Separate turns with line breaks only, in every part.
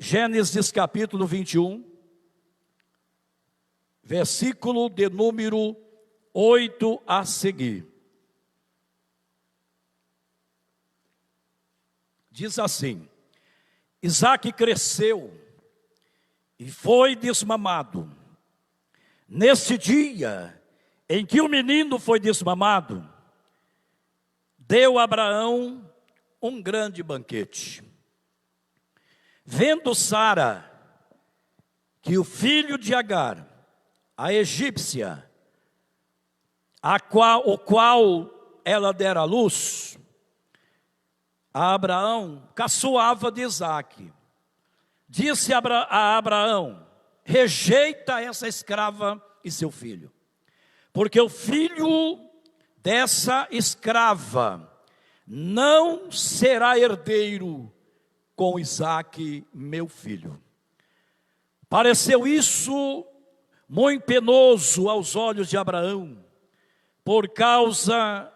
Gênesis capítulo 21, versículo de número 8 a seguir. Diz assim: Isaque cresceu e foi desmamado. Neste dia em que o menino foi desmamado, deu a Abraão um grande banquete. Vendo Sara que o filho de Agar, a egípcia, o qual ela dera à luz, a Abraão caçoava de Isaque. Disse a Abraão: rejeita essa escrava e seu filho, porque o filho dessa escrava não será herdeiro com Isaque, meu filho. Pareceu isso muito penoso aos olhos de Abraão, por causa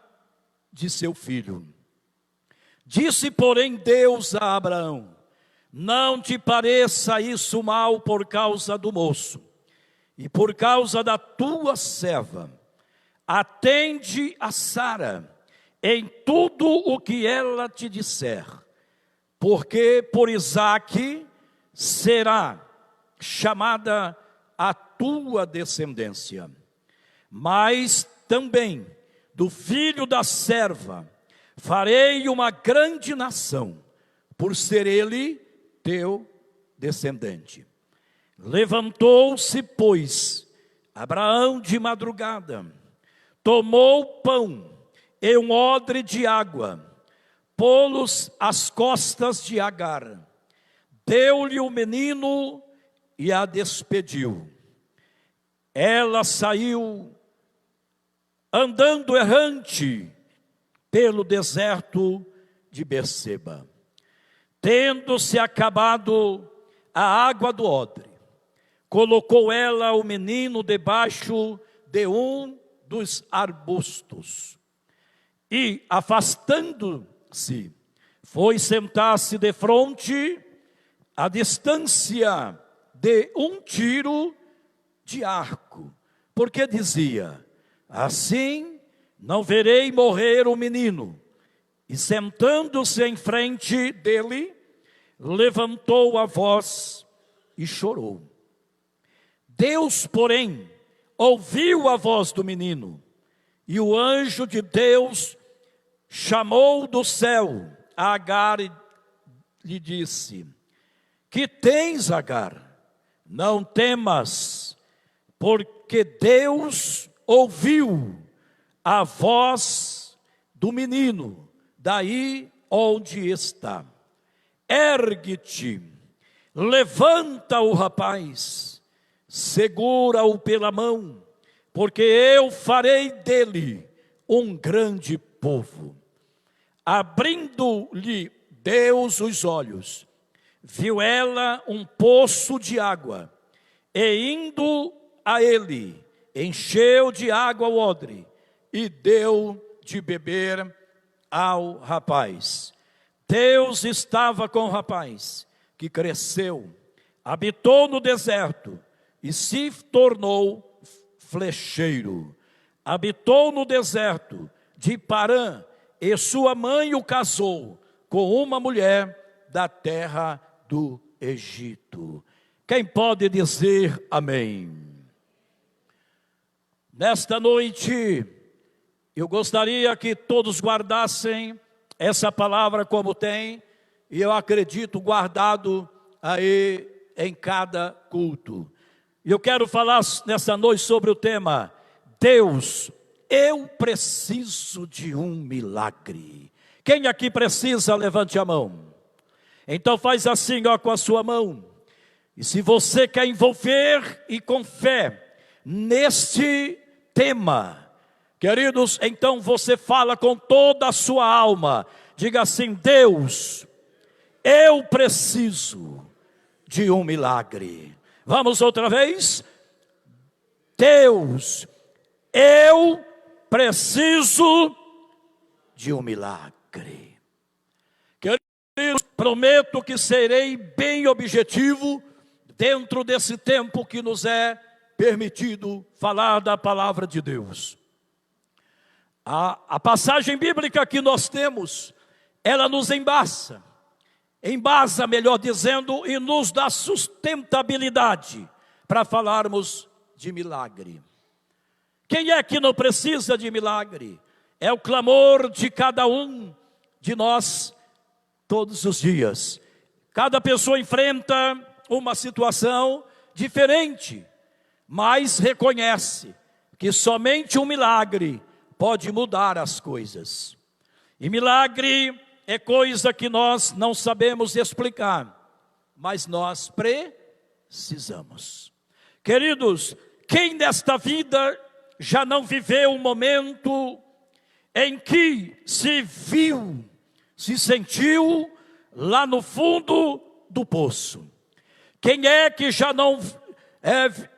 de seu filho. Disse, porém, Deus a Abraão: não te pareça isso mal por causa do moço, e por causa da tua serva. Atende a Sara em tudo o que ela te disser, porque por Isaque será chamada a tua descendência. Mas também do filho da serva farei uma grande nação, por ser ele teu descendente. Levantou-se, pois, Abraão de madrugada, tomou pão e um odre de água, pô-los às costas de Agar, deu-lhe o menino e a despediu. Ela saiu andando errante pelo deserto de Berseba. Tendo-se acabado a água do odre, colocou ela o menino debaixo de um dos arbustos e, afastando-se, foi sentar-se defronte, à distância de um tiro de arco, porque dizia: assim não verei morrer o menino. E sentando-se em frente dele, levantou a voz e chorou. Deus, porém, ouviu a voz do menino, e o anjo de Deus chamou do céu a Agar e lhe disse: que tens, Agar? Não temas, porque Deus ouviu a voz do menino, daí onde está. Ergue-te, levanta o rapaz, segura-o pela mão, porque eu farei dele um grande povo. Abrindo-lhe Deus os olhos, viu ela um poço de água, e indo a ele, encheu de água o odre, e deu de beber ao rapaz. Deus estava com o rapaz, que cresceu, habitou no deserto, e se tornou flecheiro. Habitou no deserto de Parã, e sua mãe o casou com uma mulher da terra do Egito. Quem pode dizer amém? Nesta noite, eu gostaria que todos guardassem essa palavra como tem, e eu acredito guardado aí em cada culto. Eu quero falar nessa noite sobre o tema: Deus, eu preciso de um milagre. Quem aqui precisa, levante a mão. Então faz assim, ó, com a sua mão. E se você quer envolver e com fé neste tema, queridos, então você fala com toda a sua alma. Diga assim: Deus, eu preciso de um milagre. Vamos outra vez? Deus, eu preciso de um milagre. Queridos, prometo que serei bem objetivo dentro desse tempo que nos é permitido falar da palavra de Deus. A passagem bíblica que nós temos, ela nos embasa, melhor dizendo, e nos dá sustentabilidade para falarmos de milagre. Quem é que não precisa de milagre? É o clamor de cada um de nós todos os dias. Cada pessoa enfrenta uma situação diferente, mas reconhece que somente um milagre pode mudar as coisas. E milagre é coisa que nós não sabemos explicar, mas nós precisamos. Queridos, quem nesta vida já não viveu um momento em que se viu, se sentiu lá no fundo do poço? Quem é que já não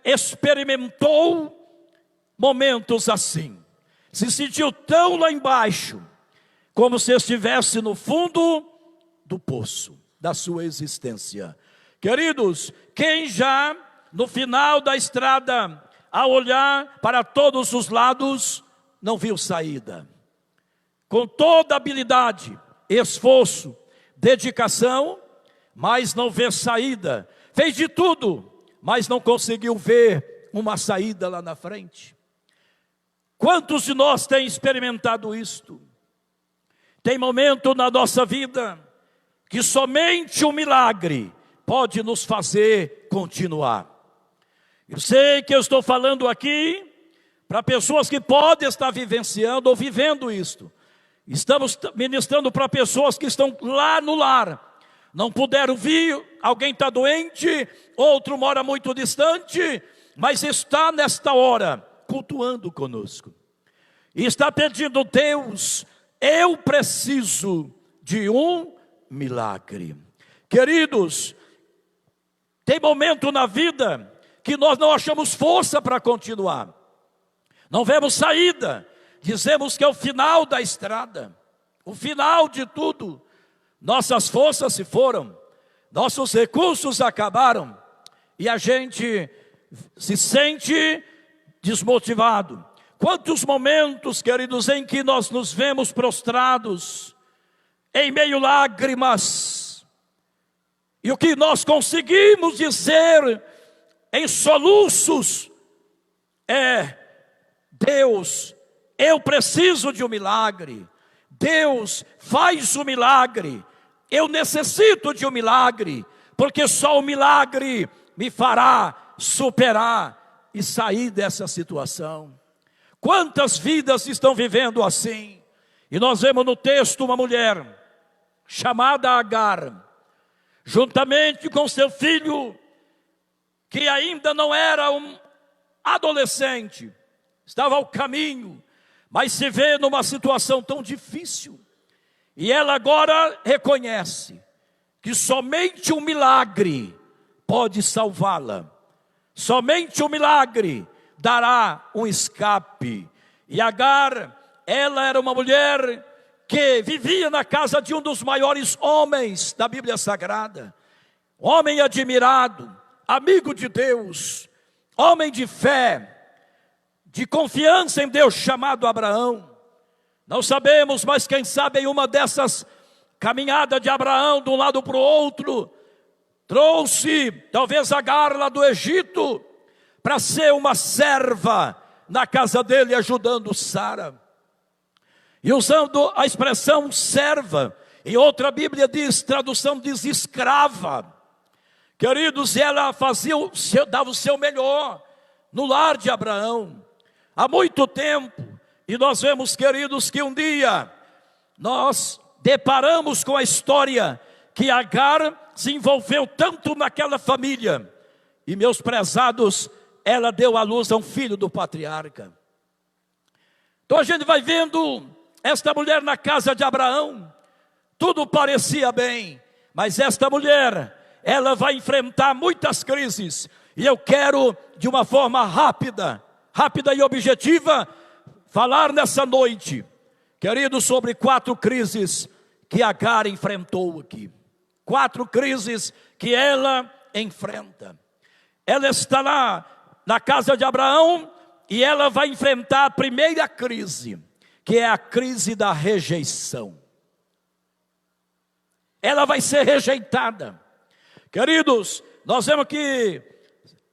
experimentou momentos assim? Se sentiu tão lá embaixo, como se estivesse no fundo do poço da sua existência. Queridos, quem já no final da estrada, ao olhar para todos os lados, não viu saída? Com toda habilidade, esforço, dedicação, mas não vê saída. Fez de tudo, mas não conseguiu ver uma saída lá na frente. Quantos de nós têm experimentado isto? Tem momento na nossa vida que somente um milagre pode nos fazer continuar. Eu sei que eu estou falando aqui para pessoas que podem estar vivenciando ou vivendo isto. Estamos ministrando para pessoas que estão lá no lar, não puderam vir, alguém está doente, outro mora muito distante, mas está nesta hora cultuando conosco. E está pedindo: Deus, eu preciso de um milagre. Queridos, tem momento na vida que nós não achamos força para continuar. Não vemos saída. Dizemos que é o final da estrada, o final de tudo. Nossas forças se foram, nossos recursos acabaram, e a gente se sente desmotivado. Quantos momentos, queridos, em que nós nos vemos prostrados, em meio a lágrimas, e o que nós conseguimos dizer em soluços é: Deus, eu preciso de um milagre. Deus, faz um milagre. Eu necessito de um milagre, porque só o milagre me fará superar e sair dessa situação. Quantas vidas estão vivendo assim? E nós vemos no texto uma mulher chamada Agar, juntamente com seu filho, que ainda não era um adolescente, estava ao caminho, mas se vê numa situação tão difícil. E ela agora reconhece que somente um milagre pode salvá-la. Somente um milagre dará um escape. E Agar, ela era uma mulher que vivia na casa de um dos maiores homens da Bíblia Sagrada. Homem admirado, amigo de Deus, homem de fé, de confiança em Deus, chamado Abraão. Não sabemos, mas quem sabe em uma dessas caminhadas de Abraão de um lado para o outro, trouxe talvez Agar lá do Egito para ser uma serva na casa dele, ajudando Sara. E usando a expressão serva, em outra Bíblia diz, tradução diz escrava. Queridos, ela dava o seu melhor no lar de Abraão, há muito tempo. E nós vemos, queridos, que um dia nós deparamos com a história que Agar se envolveu tanto naquela família. E, meus prezados, ela deu à luz a um filho do patriarca. Então a gente vai vendo esta mulher na casa de Abraão. Tudo parecia bem, mas esta mulher, ela vai enfrentar muitas crises. E eu quero, de uma forma rápida e objetiva, falar nessa noite, querido, sobre 4 crises que Agar enfrentou aqui. 4 crises que ela enfrenta. Ela está lá na casa de Abraão e ela vai enfrentar a primeira crise, que é a crise da rejeição. Ela vai ser rejeitada. Queridos, nós vemos que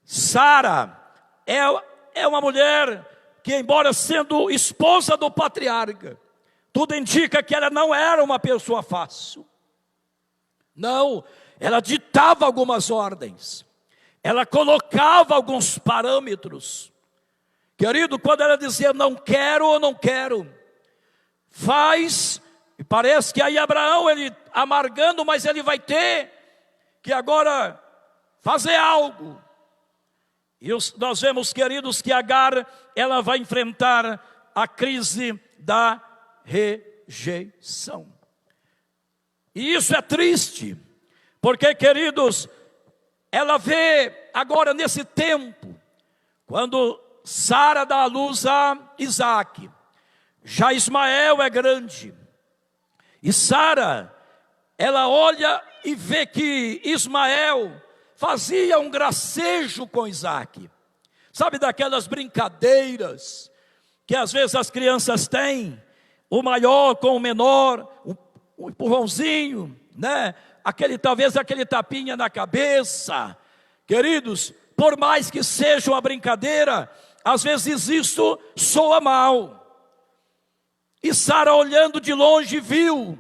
Sara é uma mulher que, embora sendo esposa do patriarca, tudo indica que ela não era uma pessoa fácil. Não, ela ditava algumas ordens, ela colocava alguns parâmetros. Querido, quando ela dizia não quero ou não quero, faz, e parece que aí Abraão, ele amargando, mas ele vai ter que agora fazer algo. E nós vemos, queridos, que Agar, ela vai enfrentar a crise da rejeição. E isso é triste, porque, queridos, ela vê agora nesse tempo, quando Sara dá à luz a Isaac, já Ismael é grande, e Sara, ela olha e vê que Ismael fazia um gracejo com Isaac. Sabe daquelas brincadeiras que às vezes as crianças têm, o maior com o menor, um empurrãozinho, né? Talvez aquele tapinha na cabeça. Queridos, por mais que seja uma brincadeira, às vezes isso soa mal. E Sara, olhando de longe, viu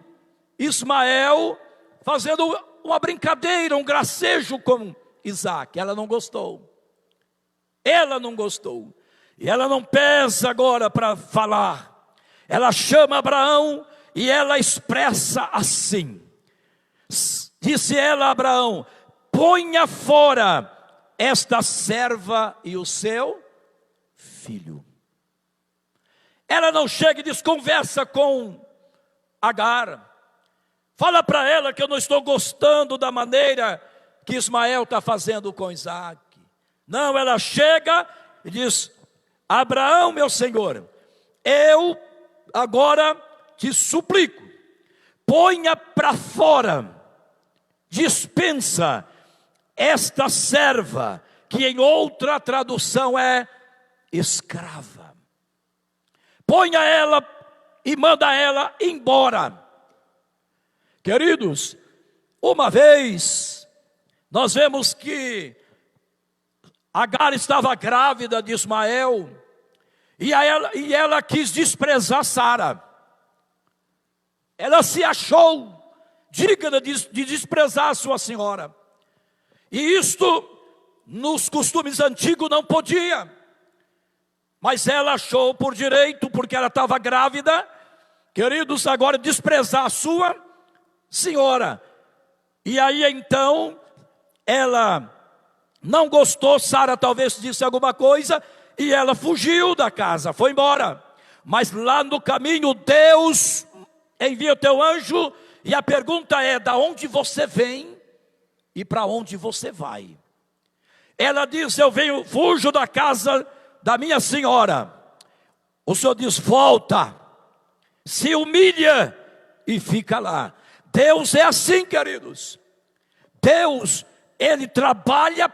Ismael fazendo uma brincadeira, um gracejo com Isaac. Ela não gostou. Ela não gostou. E ela não pesa agora para falar. Ela chama Abraão e ela expressa assim. Disse ela a Abraão: ponha fora esta serva e o seu filho. Ela não chega e desconversa com Agar. Fala para ela que eu não estou gostando da maneira que Ismael está fazendo com Isaac. Não, ela chega e diz: Abraão, meu senhor, eu agora te suplico, ponha para fora, dispensa esta serva, que em outra tradução é escrava. Ponha ela e manda ela embora. Queridos, uma vez nós vemos que Agar estava grávida de Ismael e ela quis desprezar Sara. Ela se achou digna de desprezar a sua senhora. E isto nos costumes antigos não podia. Mas ela achou por direito, porque ela estava grávida, queridos, agora desprezar a sua senhora. E aí então ela não gostou, Sara talvez disse alguma coisa, e ela fugiu da casa, foi embora. Mas lá no caminho Deus envia o teu anjo, e a pergunta é: da onde você vem e para onde você vai? Ela diz: eu fujo da casa da minha senhora. O Senhor diz: volta, se humilha e fica lá. Deus é assim, queridos. Deus, Ele trabalha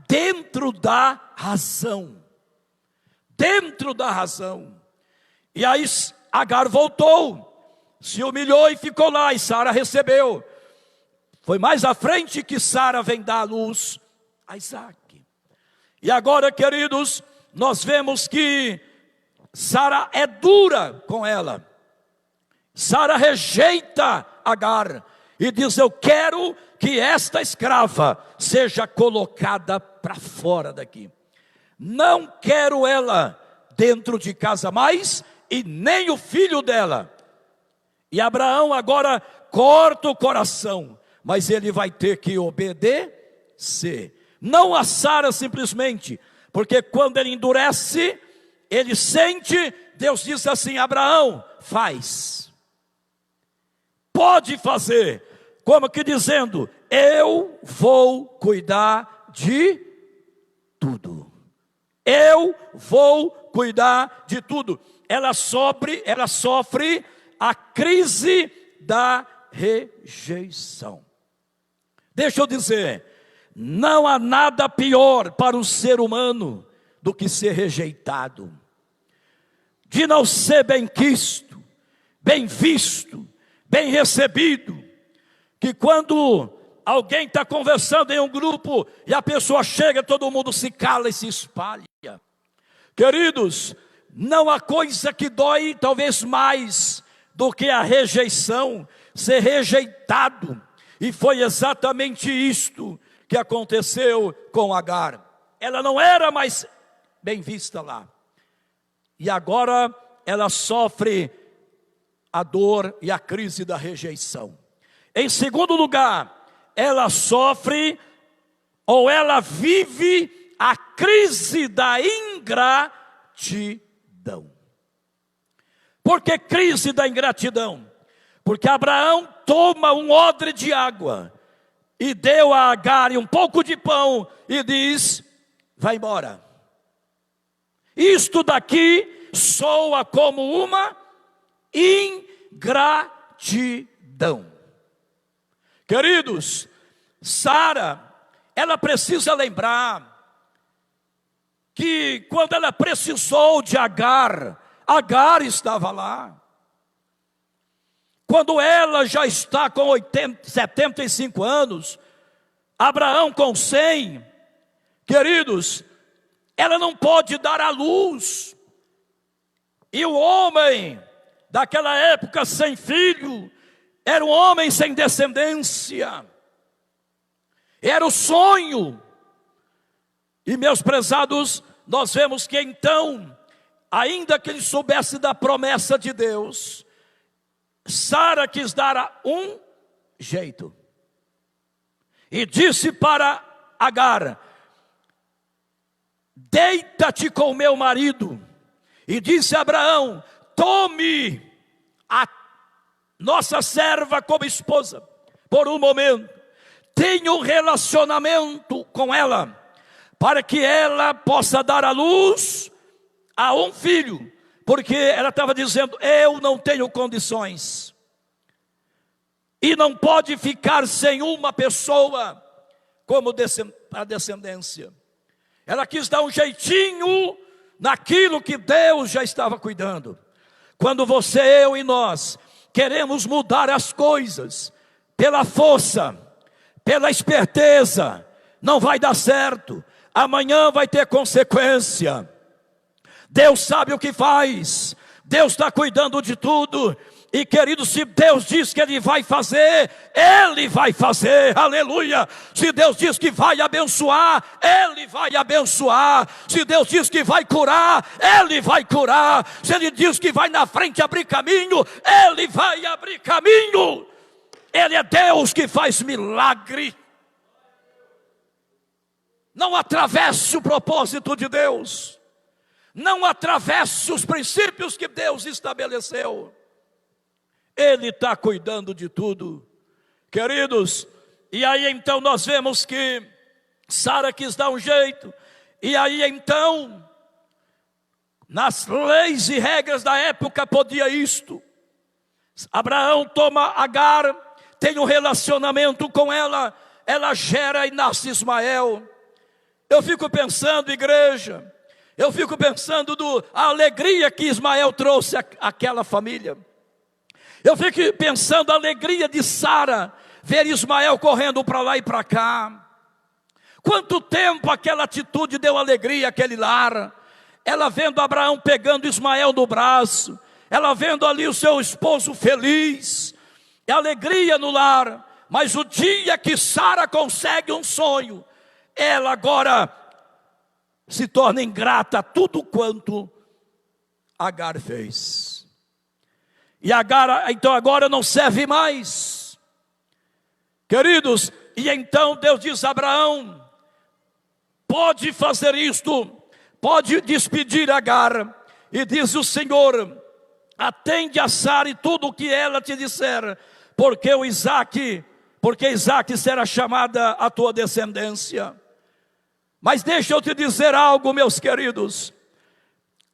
dentro da razão. Dentro da razão. E aí Agar voltou, se humilhou e ficou lá, e Sara recebeu. Foi mais à frente que Sara vem dar à luz a Isaac. E agora, queridos, nós vemos que Sara é dura com ela. Sara rejeita Agar e diz: eu quero que esta escrava seja colocada para fora daqui. Não quero ela dentro de casa mais, e nem o filho dela. E Abraão agora corta o coração, mas ele vai ter que obedecer. Não a Sara simplesmente, porque quando ele endurece, ele sente, Deus diz assim: Abraão, faz. Pode fazer. Como que dizendo: eu vou cuidar de tudo. Eu vou cuidar de tudo. Ela sofre a crise da rejeição. Deixa eu dizer, não há nada pior para o ser humano do que ser rejeitado, de não ser bem quisto, bem visto, bem recebido, que quando alguém está conversando em um grupo e a pessoa chega, todo mundo se cala e se espalha. Queridos, não há coisa que dói talvez mais do que a rejeição, ser rejeitado. E foi exatamente isto que aconteceu com Agar. Ela não era mais bem vista lá. E agora ela sofre a dor e a crise da rejeição. Em segundo lugar, ela sofre ou ela vive a crise da ingratidão. Por que crise da ingratidão? Porque Abraão toma um odre de água e deu a Agar um pouco de pão e diz: vai embora. Isto daqui soa como uma ingratidão. Queridos, Sara, ela precisa lembrar que quando ela precisou de Agar, Agar estava lá. Quando ela já está com 75 anos, Abraão com 100, queridos, ela não pode dar à luz. E o homem daquela época sem filho, era um homem sem descendência, era o sonho. E meus prezados, nós vemos que então, ainda que ele soubesse da promessa de Deus, Sara quis dar um jeito. E disse para Agar: deita-te com meu marido. E disse a Abraão: tome a nossa serva como esposa, por um momento. Tenha um relacionamento com ela, para que ela possa dar à luz a um filho. Porque ela estava dizendo: eu não tenho condições. E não pode ficar sem uma pessoa como a descendência. Ela quis dar um jeitinho naquilo que Deus já estava cuidando. Quando você, eu e nós queremos mudar as coisas pela força, pela esperteza, não vai dar certo. Amanhã vai ter consequência. Deus sabe o que faz. Deus está cuidando de tudo. E querido, se Deus diz que Ele vai fazer, Ele vai fazer, aleluia. Se Deus diz que vai abençoar, Ele vai abençoar. Se Deus diz que vai curar, Ele vai curar. Se Ele diz que vai na frente abrir caminho, Ele vai abrir caminho. Ele é Deus que faz milagre. Não atravesse o propósito de Deus, não atravesse os princípios que Deus estabeleceu. Ele está cuidando de tudo, queridos. E aí então nós vemos que Sara quis dar um jeito. E aí então, nas leis e regras da época podia isto. Abraão toma Agar, tem um relacionamento com ela, ela gera e nasce Ismael. Eu fico pensando, igreja, eu fico pensando a alegria que Ismael trouxe àquela família. Eu fico pensando a alegria de Sara, ver Ismael correndo para lá e para cá. Quanto tempo aquela atitude deu alegria àquele lar. Ela vendo Abraão pegando Ismael no braço, ela vendo ali o seu esposo feliz, é alegria no lar. Mas o dia que Sara consegue um sonho, ela agora se torna ingrata a tudo quanto Agar fez. E Agar, então agora não serve mais. Queridos, e então Deus diz a Abraão: pode fazer isto, pode despedir Agar. E diz o Senhor: atende a Sara e tudo o que ela te disser, porque Isaque será chamada a tua descendência. Mas deixa eu te dizer algo, meus queridos,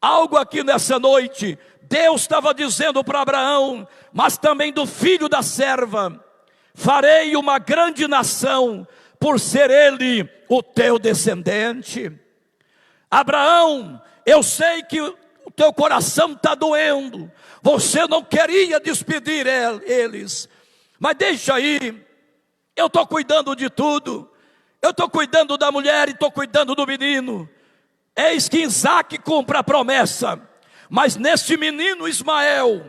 algo aqui nessa noite. Deus estava dizendo para Abraão, mas também do filho da serva, farei uma grande nação, por ser ele o teu descendente. Abraão, eu sei que o teu coração está doendo, você não queria despedir eles, mas deixa aí, eu estou cuidando de tudo, eu estou cuidando da mulher e estou cuidando do menino. Eis que Isaque cumpre a promessa, mas neste menino Ismael,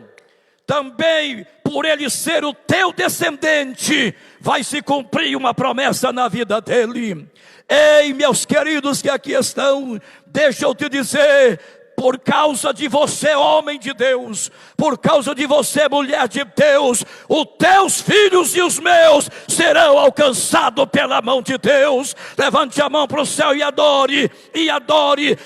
também por ele ser o teu descendente, vai se cumprir uma promessa na vida dele. Ei, meus queridos que aqui estão, deixa eu te dizer, por causa de você, homem de Deus, por causa de você, mulher de Deus, os teus filhos e os meus serão alcançados pela mão de Deus. Levante a mão para o céu e adore,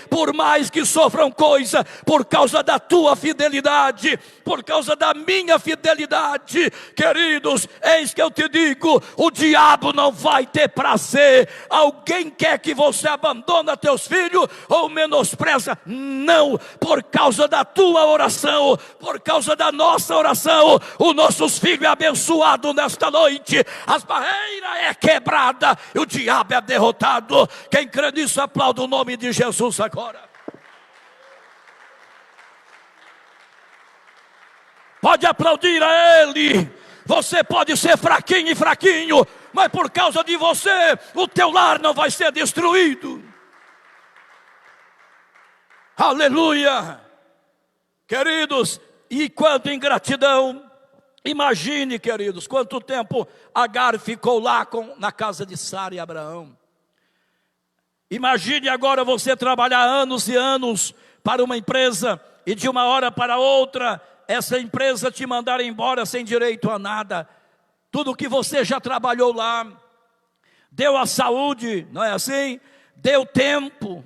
por mais que sofram coisa, por causa da tua fidelidade, por causa da minha fidelidade. Queridos, eis que eu te digo, o diabo não vai ter prazer. Alguém quer que você abandone teus filhos ou menospreza? Não. Por causa da tua oração, por causa da nossa oração, os nossos filhos é abençoado nesta noite, as barreiras é quebrada e o diabo é derrotado. Quem crê nisso, aplauda o nome de Jesus agora. Pode aplaudir a Ele. Você pode ser fraquinho, mas por causa de você, o teu lar não vai ser destruído. Aleluia! Queridos, e quanto ingratidão, imagine, queridos, quanto tempo Agar ficou lá na casa de Sara e Abraão. Imagine agora você trabalhar anos e anos para uma empresa e de uma hora para outra, essa empresa te mandar embora sem direito a nada. Tudo que você já trabalhou lá, deu a saúde, não é assim? Deu tempo.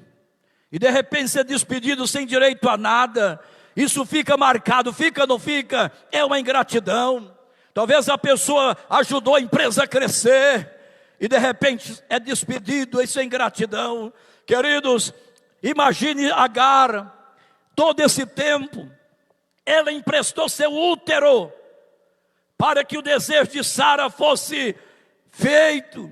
E de repente ser despedido sem direito a nada. Isso fica marcado, fica ou não fica? É uma ingratidão. Talvez a pessoa ajudou a empresa a crescer e de repente é despedido, isso é ingratidão. Queridos, imagine Agar, todo esse tempo, ela emprestou seu útero para que o desejo de Sara fosse feito.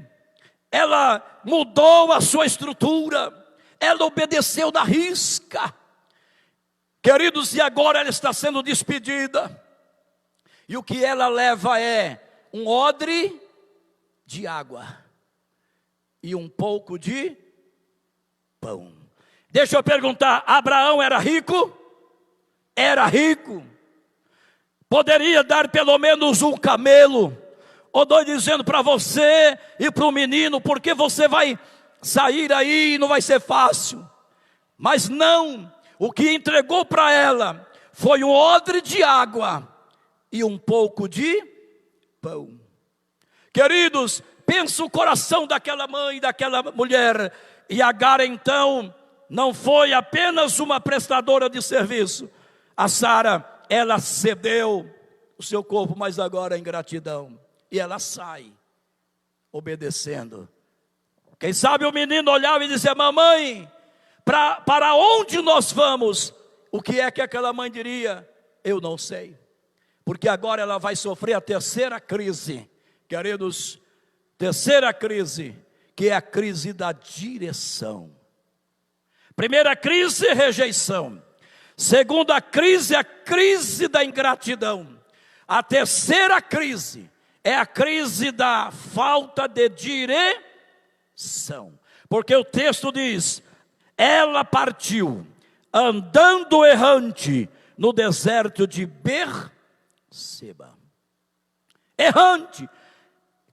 Ela mudou a sua estrutura. Ela obedeceu na risca. Queridos, e agora ela está sendo despedida. E o que ela leva é um odre de água e um pouco de pão. Deixa eu perguntar, Abraão era rico? Era rico. Poderia dar pelo menos um camelo. Ou estou dizendo para você e para o menino, porque você vai sair aí e não vai ser fácil. Mas não, o que entregou para ela foi um odre de água e um pouco de pão. Queridos, pensa o coração daquela mãe, daquela mulher. E Agar então não foi apenas uma prestadora de serviço. A Sara, ela cedeu o seu corpo, mas agora em gratidão. E ela sai obedecendo. Quem sabe o menino olhava e dizia: mamãe, para onde nós vamos? O que é que aquela mãe diria? Eu não sei. Porque agora ela vai sofrer a terceira crise. Queridos, terceira crise, que é a crise da direção. Primeira crise, rejeição. Segunda crise, a crise da ingratidão. A terceira crise é a crise da falta de direção. Porque o texto diz: ela partiu andando errante no deserto de Berseba. Errante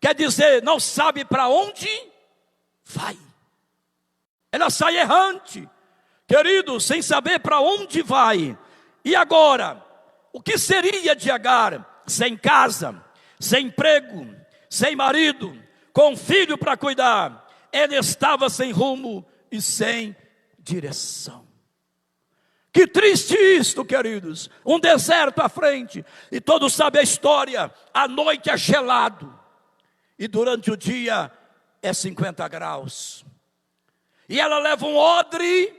quer dizer, não sabe para onde vai. Ela sai errante, querido, sem saber para onde vai. E agora, o que seria de Agar? Sem casa, sem emprego, sem marido, com filho para cuidar. Ela estava sem rumo e sem direção. Que triste isto, queridos. Um deserto à frente. E todos sabem a história. À noite é gelado. E durante o dia é 50 graus. E ela leva um odre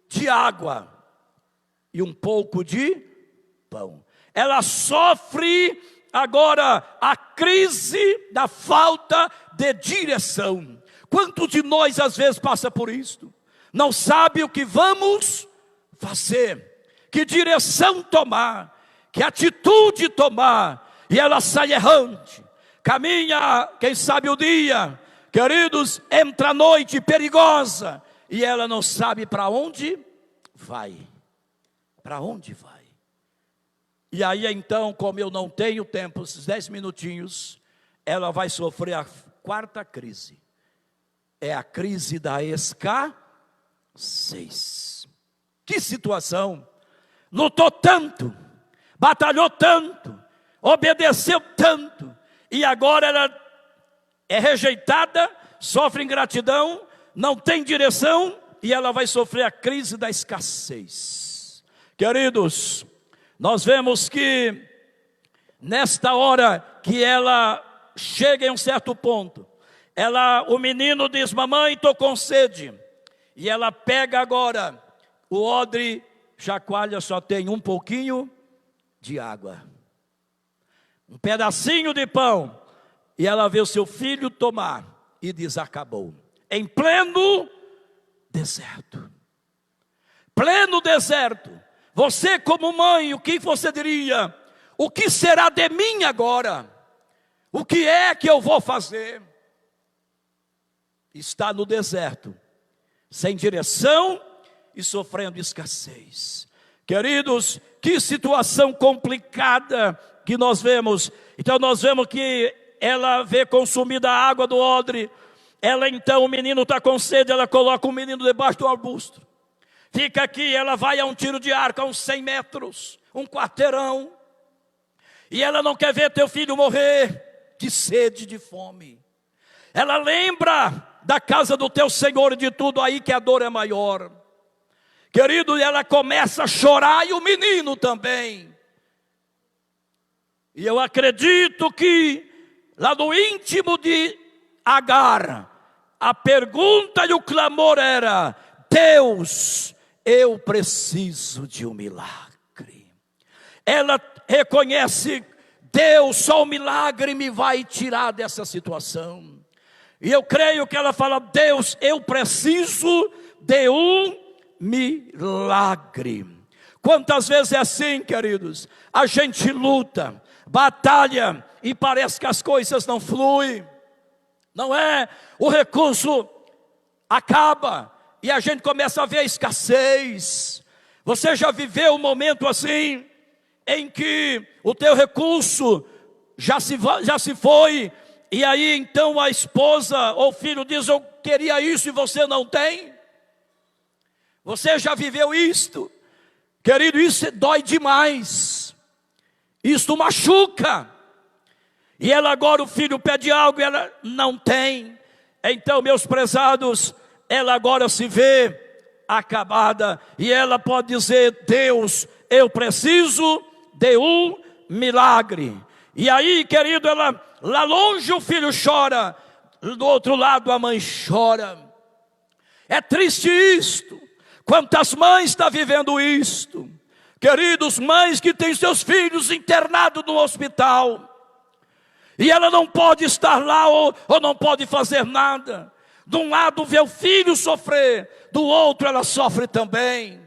de água e um pouco de pão. Ela sofre agora a crise da falta de direção. Quantos de nós às vezes passa por isto? Não sabe o que vamos fazer, que direção tomar, que atitude tomar, e ela sai errante, caminha, quem sabe o dia, queridos, entra a noite perigosa, e ela não sabe para onde vai, para onde vai. E aí então, como eu não tenho tempo, esses 10 minutinhos, ela vai sofrer a quarta crise, é a crise da escassez. Que situação, lutou tanto, batalhou tanto, obedeceu tanto, e agora ela é rejeitada, sofre ingratidão, não tem direção, e ela vai sofrer a crise da escassez. Queridos, nós vemos que nesta hora que ela chega em um certo ponto, o menino diz: mamãe, estou com sede. E ela pega agora o odre, chacoalha, só tem um pouquinho de água, um pedacinho de pão, e ela vê o seu filho tomar, e diz: acabou. Em pleno deserto, você como mãe, o que você diria? O que será de mim agora? O que é que eu vou fazer? Está no deserto, sem direção e sofrendo escassez. Queridos, que situação complicada que nós vemos. Então nós vemos que ela vê consumida a água do odre. Ela então, o menino está com sede, ela coloca o menino debaixo do arbusto. Fica aqui, ela vai a um tiro de arco, a uns 100 metros, um quarteirão. E ela não quer ver teu filho morrer de sede, de fome. Ela lembra da casa do teu Senhor e de tudo aí que a dor é maior. Querido, ela começa a chorar e o menino também. E eu acredito que lá no íntimo de Agar, a pergunta e o clamor era: Deus, eu preciso de um milagre. Ela reconhece: Deus, só um milagre me vai tirar dessa situação. E eu creio que ela fala: Deus, eu preciso de um milagre. Quantas vezes é assim, queridos? A gente luta, batalha, e parece que as coisas não fluem. Não é? O recurso acaba, e a gente começa a ver a escassez. Você já viveu um momento assim, em que o teu recurso já se foi, e aí então a esposa ou o filho diz: eu queria isso e você não tem? Você já viveu isto? Querido, isso dói demais, isso machuca. E ela agora, o filho pede algo e ela não tem. Então, meus prezados, ela agora se vê acabada, e ela pode dizer: Deus, eu preciso de um milagre. E aí, querido, ela, lá longe o filho chora, do outro lado a mãe chora. É triste isto. Quantas mães estão vivendo isto? Queridos, mães que têm seus filhos internados no hospital, e ela não pode estar lá ou não pode fazer nada. De um lado vê o filho sofrer, do outro ela sofre também.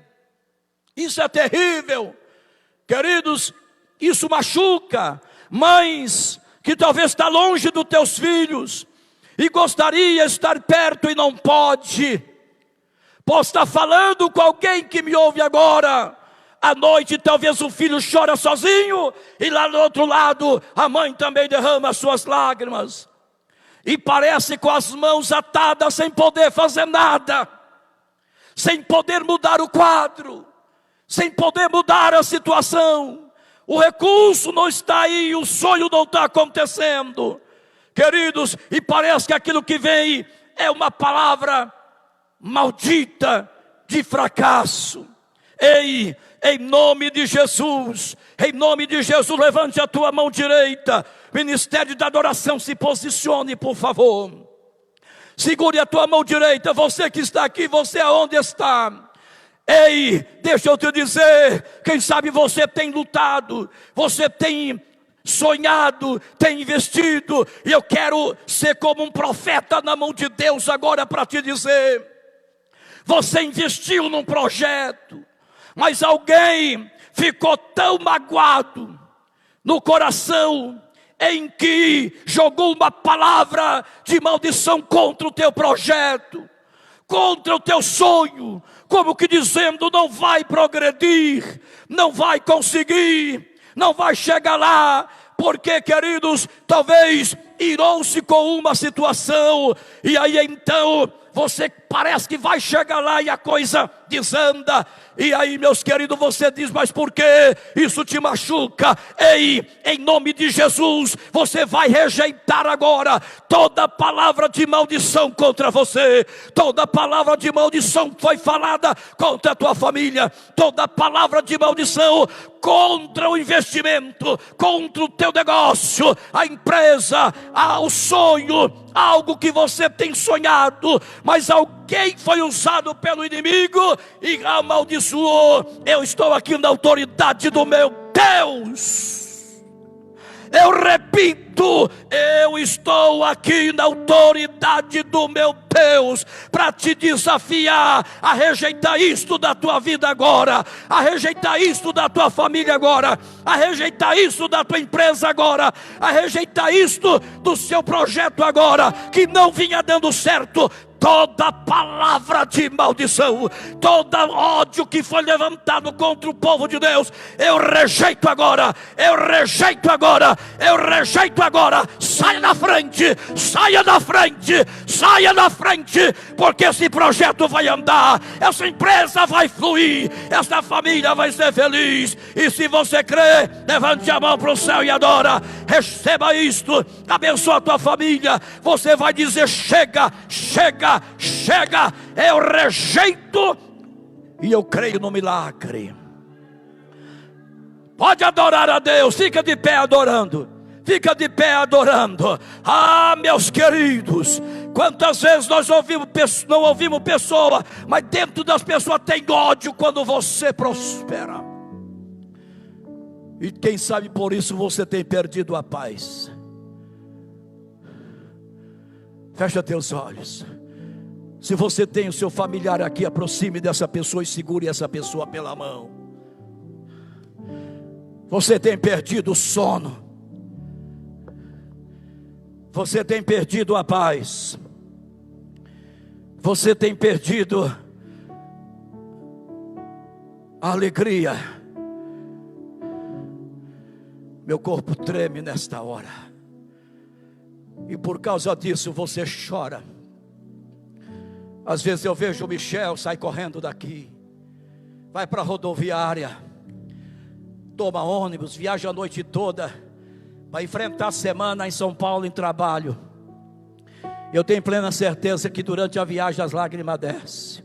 Isso é terrível. Queridos, isso machuca. Mães que talvez está longe dos teus filhos e gostaria de estar perto e não pode. Posso estar falando com alguém que me ouve agora. À noite talvez o filho chora sozinho, e lá do outro lado a mãe também derrama as suas lágrimas. E parece com as mãos atadas, sem poder fazer nada, sem poder mudar o quadro, sem poder mudar a situação. O recurso não está aí, o sonho não está acontecendo. Queridos, e parece que aquilo que vem é uma palavra maldita de fracasso. Ei, em nome de Jesus, levante a tua mão direita. Ministério da adoração, se posicione, por favor. Segure a tua mão direita, você que está aqui, você aonde está? Ei, deixa eu te dizer, quem sabe você tem lutado, você tem sonhado, tem investido. E eu quero ser como um profeta na mão de Deus agora para te dizer: você investiu num projeto, mas alguém ficou tão magoado no coração, em que jogou uma palavra de maldição contra o teu projeto, contra o teu sonho, como que dizendo: não vai progredir, não vai conseguir, não vai chegar lá. Porque, queridos, talvez irou-se com uma situação, e aí então você parece que vai chegar lá e a coisa desanda. E aí, meus queridos, você diz: mas por que isso te machuca? Ei, em nome de Jesus, você vai rejeitar agora toda palavra de maldição contra você. Toda palavra de maldição foi falada contra a tua família. Toda palavra de maldição contra o investimento, contra o teu negócio, a empresa, o sonho, algo que você tem sonhado, mas alguém foi usado pelo inimigo e amaldiçoou. Eu estou aqui na autoridade do meu Deus. Eu repito, eu estou aqui na autoridade do meu Deus para te desafiar a rejeitar isto da tua vida agora, a rejeitar isto da tua família agora, a rejeitar isso da tua empresa agora, a rejeitar isto do seu projeto agora, que não vinha dando certo. Toda palavra de maldição, todo ódio que foi levantado contra o povo de Deus, eu rejeito agora, eu rejeito agora, eu rejeito agora. Saia da frente, saia da frente, saia da frente, porque esse projeto vai andar, essa empresa vai fluir, essa família vai ser feliz. E se você crê, levante a mão para o céu e adora. Receba isto, abençoa a tua família. Você vai dizer: chega, chega, chega, eu rejeito e eu creio no milagre. Pode adorar a Deus, fica de pé adorando, fica de pé adorando. Ah, meus queridos, quantas vezes nós não ouvimos pessoa, mas dentro das pessoas tem ódio quando você prospera. E quem sabe por isso você tem perdido a paz. Fecha teus olhos. Se você tem o seu familiar aqui, aproxime dessa pessoa e segure essa pessoa pela mão. Você tem perdido o sono, você tem perdido a paz, você tem perdido a alegria. Meu corpo treme nesta hora, e por causa disso você chora. Às vezes eu vejo o Michel sai correndo daqui, vai para a rodoviária, toma ônibus, viaja a noite toda, vai enfrentar a semana em São Paulo em trabalho. Eu tenho plena certeza que durante a viagem as lágrimas descem.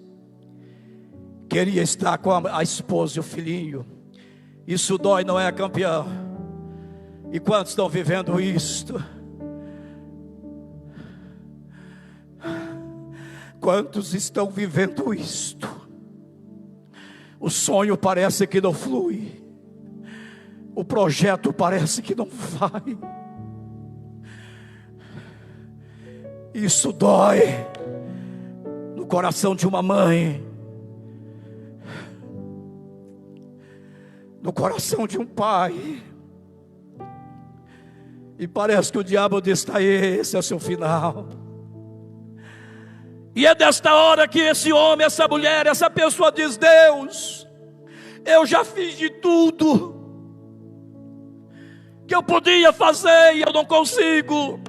Queria estar com a esposa e o filhinho. Isso dói, não é, campeão? E quantos estão vivendo isto? Quantos estão vivendo isto? O sonho parece que não flui, o projeto parece que não vai. Isso dói no coração de uma mãe, no coração de um pai. E parece que o diabo diz: está aí, esse é o seu final. E é desta hora que esse homem, essa mulher, essa pessoa diz: Deus, eu já fiz de tudo que eu podia fazer e eu não consigo.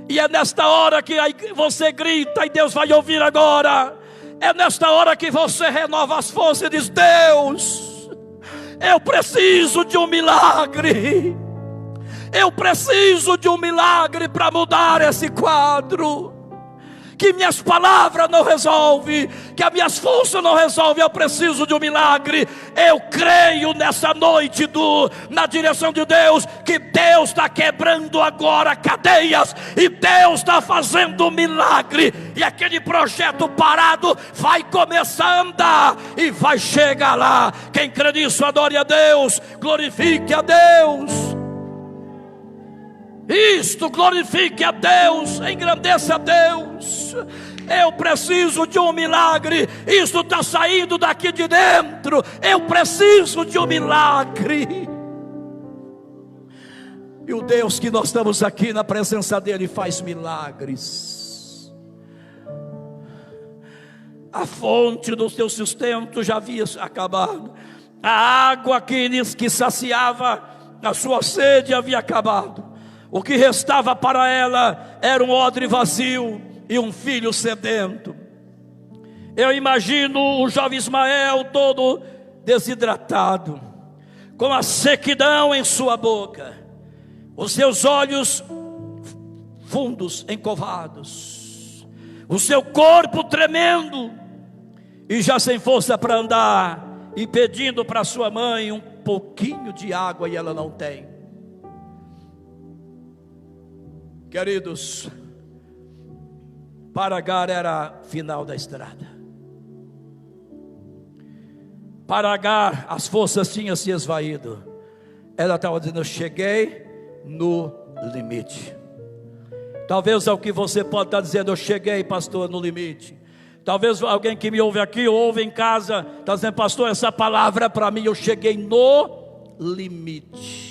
E é nesta hora que você grita e Deus vai ouvir agora. É nesta hora que você renova as forças e diz: Deus, eu preciso de um milagre. Eu preciso de um milagre para mudar esse quadro. Que minhas palavras não resolvem, que as minhas forças não resolvem. Eu preciso de um milagre. Eu creio nessa noite na direção de Deus, que Deus está quebrando agora cadeias, e Deus está fazendo um milagre, e aquele projeto parado vai começar a andar e vai chegar lá. Quem crê nisso, adore a Deus, glorifique a Deus. Isto glorifique a Deus, engrandeça a Deus. Eu preciso de um milagre. Isso está saindo daqui de dentro. Eu preciso de um milagre. E o Deus que nós estamos aqui na presença dele faz milagres. A fonte do seu sustento já havia acabado. A água que saciava a sua sede havia acabado. O que restava para ela era um odre vazio e um filho sedento. Eu imagino o jovem Ismael todo desidratado, com a sequidão em sua boca, os seus olhos fundos, encovados, o seu corpo tremendo, e já sem força para andar, e pedindo para sua mãe um pouquinho de água, e ela não tem. Queridos, para Agar era final da estrada. Para Agar as forças tinham se esvaído. Ela estava dizendo: eu cheguei no limite. Talvez é o que você pode estar dizendo: eu cheguei, pastor, no limite. Talvez alguém que me ouve aqui ou ouve em casa está dizendo: pastor, essa palavra é para mim, eu cheguei no limite.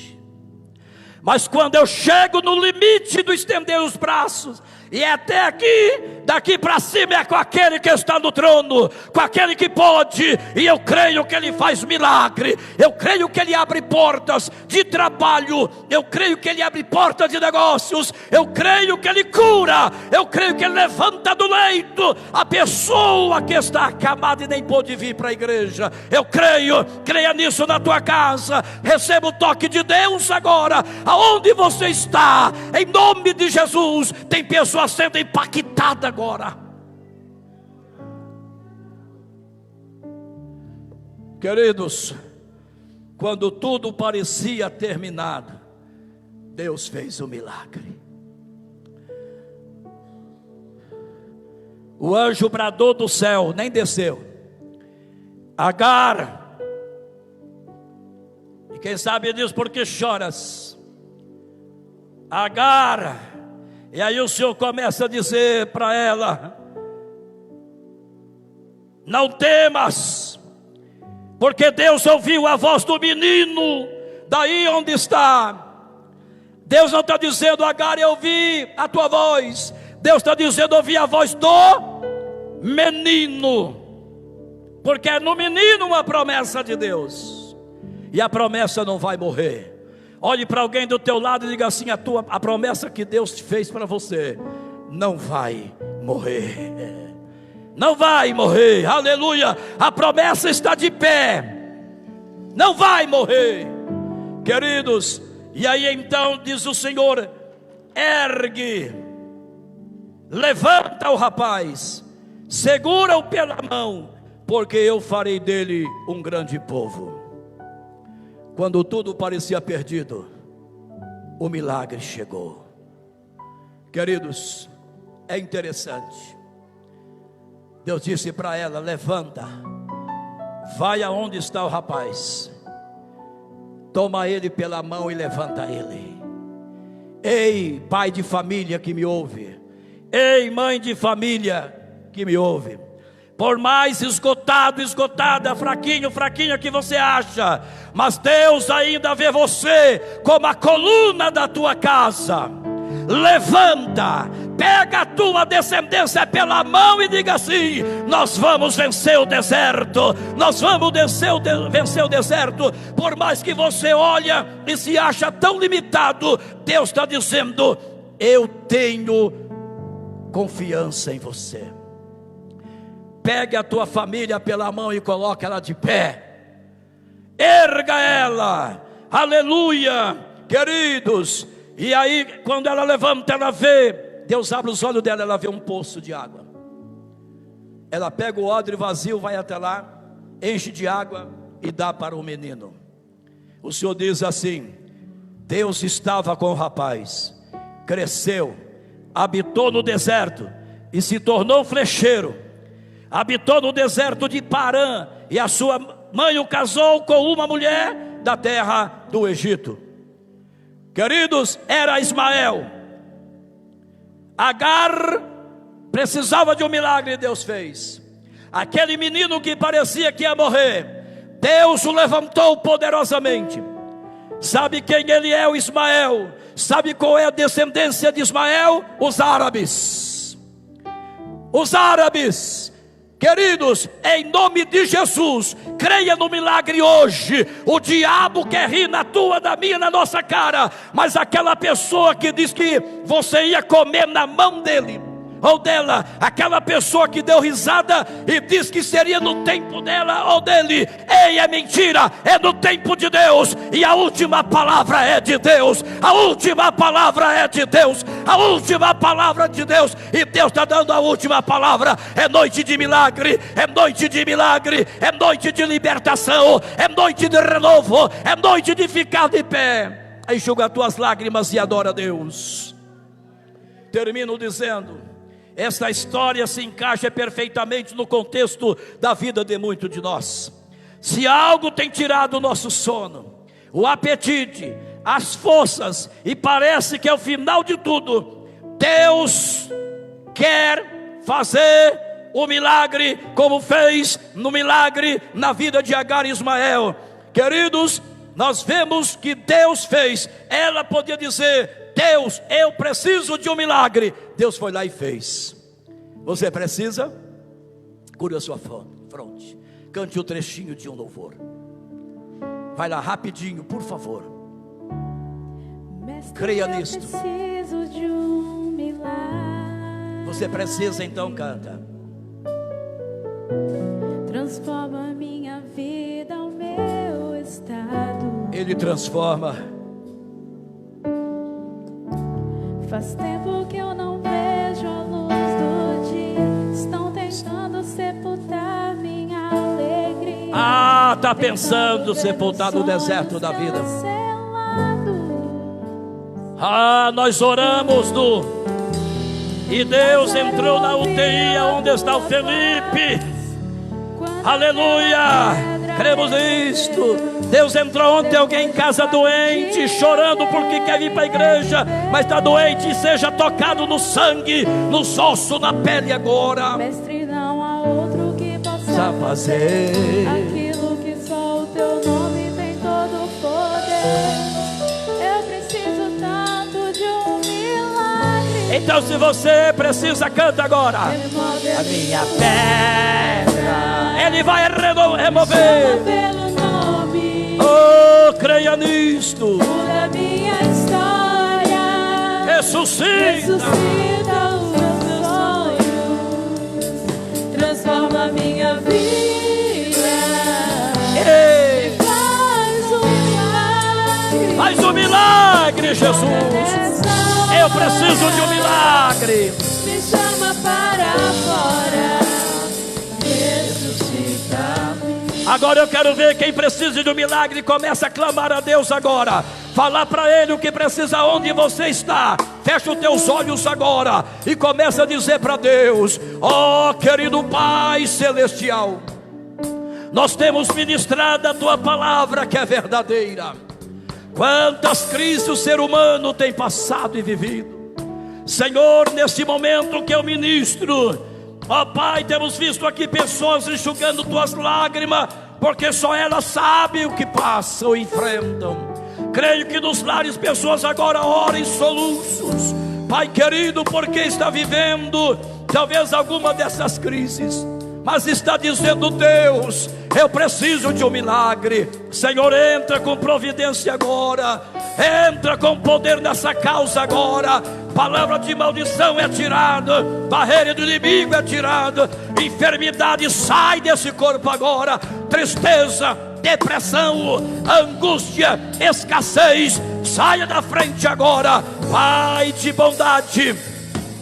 Mas quando eu chego no limite do estender os braços, e é até aqui, daqui para cima é com aquele que está no trono, com aquele que pode, e eu creio que ele faz milagre, eu creio que ele abre portas de trabalho, eu creio que ele abre portas de negócios, eu creio que ele cura, eu creio que ele levanta do leito a pessoa que está acamada e nem pôde vir para a igreja. Eu creio, creia nisso na tua casa, receba o toque de Deus agora, aonde você está, em nome de Jesus. Tem pessoas sendo impactada agora. Queridos, quando tudo parecia terminado, Deus fez um milagre. O anjo bradou do céu, nem desceu. Agar, e quem sabe diz: por que choras, Agar? E aí o Senhor começa a dizer para ela: não temas, porque Deus ouviu a voz do menino, daí onde está. Deus não está dizendo: Agar, eu ouvi a tua voz. Deus está dizendo: ouvi a voz do menino, porque é no menino uma promessa de Deus, e a promessa não vai morrer. Olhe para alguém do teu lado e diga assim: a promessa que Deus te fez para você não vai morrer. Não vai morrer, aleluia. A promessa está de pé, não vai morrer, queridos. E aí então diz o Senhor: ergue, levanta o rapaz, segura-o pela mão, porque eu farei dele um grande povo. Quando tudo parecia perdido, o milagre chegou. Queridos, é interessante. Deus disse para ela: levanta, vai aonde está o rapaz, toma ele pela mão e levanta ele. Ei, pai de família que me ouve, ei, mãe de família que me ouve, por mais esgotado, esgotada, fraquinho, fraquinha que você acha, mas Deus ainda vê você como a coluna da tua casa. Levanta, pega a tua descendência pela mão e diga assim: nós vamos vencer o deserto, nós vamos vencer o deserto. Por mais que você olha e se acha tão limitado, Deus está dizendo: eu tenho confiança em você. Pegue a tua família pela mão e coloque ela de pé, erga ela, aleluia, queridos. E aí quando ela levanta, ela vê, Deus abre os olhos dela, ela vê um poço de água. Ela pega o odre vazio, vai até lá, enche de água e dá para o menino. O Senhor diz assim: Deus estava com o rapaz, cresceu, habitou no deserto e se tornou flecheiro. Habitou no deserto de Parã, e a sua mãe o casou com uma mulher da terra do Egito. Queridos, era Ismael. Agar precisava de um milagre e Deus fez. Aquele menino que parecia que ia morrer, Deus o levantou poderosamente. Sabe quem ele é, o Ismael? Sabe qual é a descendência de Ismael? Os árabes. Os árabes. Queridos, em nome de Jesus, creia no milagre hoje. O diabo quer rir na tua, na minha, na nossa cara, mas aquela pessoa que diz que você ia comer na mão dele ou dela, aquela pessoa que deu risada e disse que seria no tempo dela ou dele, ei, é mentira, é no tempo de Deus, e a última palavra é de Deus, a última palavra é de Deus, a última palavra de Deus, e Deus está dando a última palavra. É noite de milagre, é noite de milagre, é noite de libertação, é noite de renovo, é noite de ficar de pé. Enxuga as tuas lágrimas e adora a Deus. Termino dizendo, esta história se encaixa perfeitamente no contexto da vida de muitos de nós. Se algo tem tirado o nosso sono, o apetite, as forças, e parece que é o final de tudo, Deus quer fazer o milagre, como fez no milagre na vida de Agar e Ismael. Queridos, nós vemos que Deus fez. Ela podia dizer: Deus, eu preciso de um milagre. Deus foi lá e fez. Você precisa? Cure a sua fronte. Cante o trechinho de um louvor. Vai lá rapidinho, por favor.
Mestre,
creia nisto.
Preciso de um milagre.
Você precisa, então canta.
Transforma minha vida, o meu estado.
Ele transforma.
Faz tempo que eu não vejo a luz do dia. Estão tentando sepultar minha alegria.
Ah, está pensando sepultar no deserto da vida. Ah, nós oramos e Deus entrou na UTI onde está o Felipe. Aleluia. Cremos nisto. Deus entrou ontem, alguém em casa doente, chorando porque quer vir para a igreja, mas está doente, e seja tocado no sangue, nos ossos, na pele agora.
Mestre, não há outro que possa
fazer
aquilo que só o teu nome tem todo o poder. Eu preciso tanto de um milagre.
Então, se você precisa, canta agora.
A
minha pedra, Ele vai remover.
Pelo nome,
Oh, creia nisto.
muda minha história.
Ressuscita.
Ressuscita os meus sonhos. Transforma minha vida.
Ei,
Faz um milagre.
faz um milagre, Jesus. Eu preciso de um milagre.
Me chama para fora.
Agora eu quero ver quem precisa de um milagre. Começa a clamar a Deus agora. Falar para Ele o que precisa, onde você está. Fecha os teus olhos agora e começa a dizer para Deus: ó querido Pai Celestial, nós temos ministrado a Tua palavra que é verdadeira. Quantas crises o ser humano tem passado e vivido, Senhor, neste momento que eu ministro, ó Pai, temos visto aqui pessoas enxugando Tuas lágrimas, porque só elas sabem o que passam e enfrentam. Creio que nos lares pessoas agora orem soluços, Pai querido, porque está vivendo talvez alguma dessas crises, mas está dizendo: Deus, eu preciso de um milagre. Senhor, entra com providência agora, entra com poder nessa causa agora. Palavra de maldição é tirada, barreira do inimigo é tirada, enfermidade sai desse corpo agora, tristeza, depressão, angústia, escassez, saia da frente agora. Pai de bondade,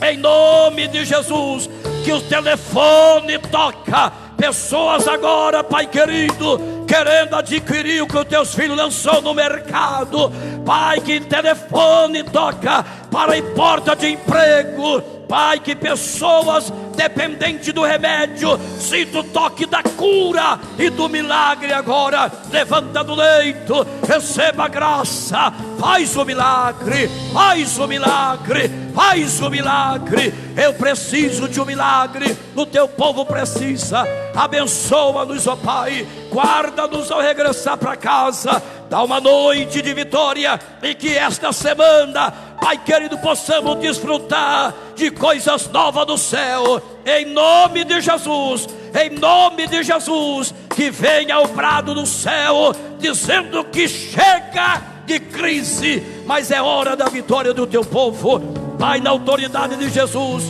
em nome de Jesus, que o telefone toca pessoas agora, Pai querido, querendo adquirir o que os Teus filhos lançou no mercado. Pai, que telefone toca para a porta de emprego, Pai, que pessoas dependentes do remédio sinta o toque da cura e do milagre agora. Levanta do leito, receba a graça, faz o milagre, faz o milagre, faz o milagre. Eu preciso de um milagre, o teu povo precisa. Abençoa-nos, ó Pai, guarda-nos ao regressar para casa. Dá uma noite de vitória e que esta semana, Pai querido, possamos desfrutar de coisas novas do céu. Em nome de Jesus, em nome de Jesus, que venha o brado do céu dizendo que chega de crise, mas é hora da vitória do teu povo. Pai, na autoridade de Jesus,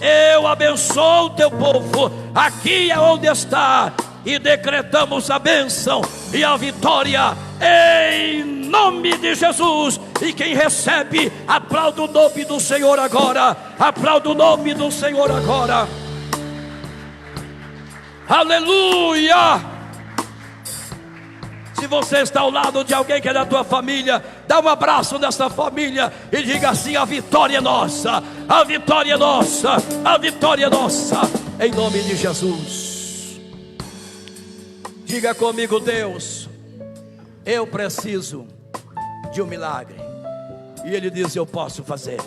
eu abençoo o teu povo aqui é onde está, e decretamos a bênção e a vitória em nome de Jesus. E quem recebe, aplauda o nome do Senhor agora, aplauda o nome do Senhor agora. Aleluia! Se você está ao lado de alguém que é da tua família, dá um abraço nessa família e diga assim: a vitória é nossa, a vitória é nossa, a vitória é nossa, em nome de Jesus. Diga comigo: Deus, eu preciso de um milagre. E Ele diz: eu posso fazer.